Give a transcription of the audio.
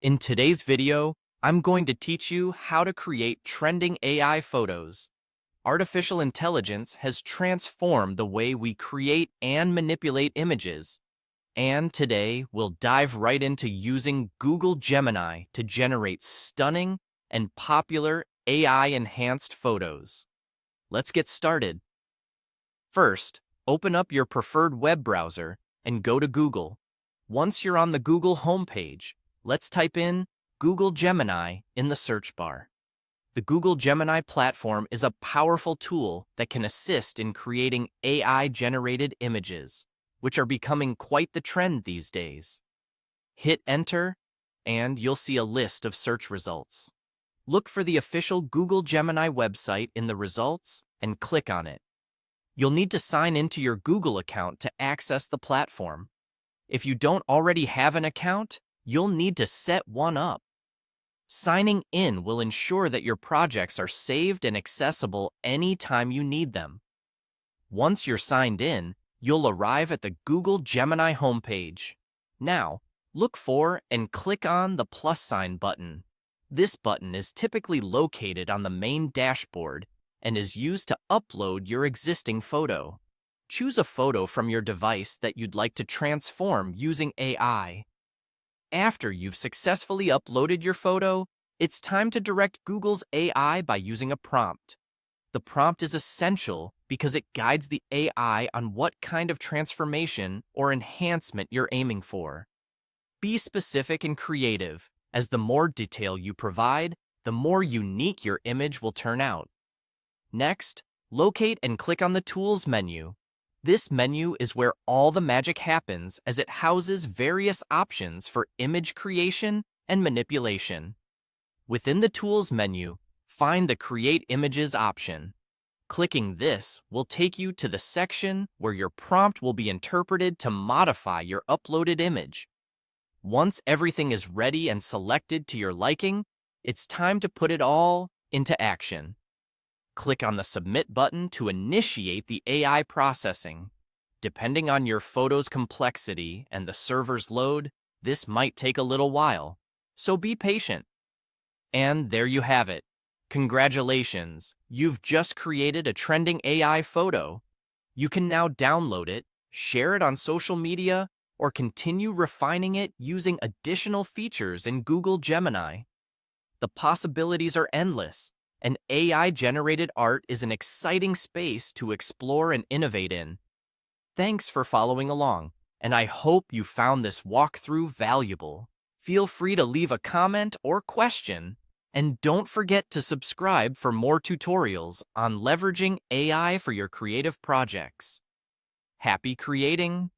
In today's video, I'm going to teach you how to create trending AI photos. Artificial intelligence has transformed the way we create and manipulate images. And today, we'll dive right into using Google Gemini to generate stunning and popular AI-enhanced photos. Let's get started. First, open up your preferred web browser and go to Google. Once you're on the Google homepage, let's type in Google Gemini in the search bar. The Google Gemini platform is a powerful tool that can assist in creating AI-generated images, which are becoming quite the trend these days. Hit enter, and you'll see a list of search results. Look for the official Google Gemini website in the results and click on it. You'll need to sign into your Google account to access the platform. If you don't already have an account, you'll need to set one up. Signing in will ensure that your projects are saved and accessible anytime you need them. Once you're signed in, you'll arrive at the Google Gemini homepage. Now, look for and click on the plus sign button. This button is typically located on the main dashboard and is used to upload your existing photo. Choose a photo from your device that you'd like to transform using AI. After you've successfully uploaded your photo, it's time to direct Google's AI by using a prompt. The prompt is essential because it guides the AI on what kind of transformation or enhancement you're aiming for. Be specific and creative, as the more detail you provide, the more unique your image will turn out. Next, locate and click on the Tools menu. This menu is where all the magic happens, as it houses various options for image creation and manipulation. Within the Tools menu, find the Create Images option. Clicking this will take you to the section where your prompt will be interpreted to modify your uploaded image. Once everything is ready and selected to your liking, it's time to put it all into action. Click on the Submit button to initiate the AI processing. Depending on your photo's complexity and the server's load, this might take a little while, so be patient. And there you have it. Congratulations, you've just created a trending AI photo. You can now download it, share it on social media, or continue refining it using additional features in Google Gemini. The possibilities are endless, and AI-generated art is an exciting space to explore and innovate in. Thanks for following along, and I hope you found this walkthrough valuable. Feel free to leave a comment or question, and don't forget to subscribe for more tutorials on leveraging AI for your creative projects. Happy creating!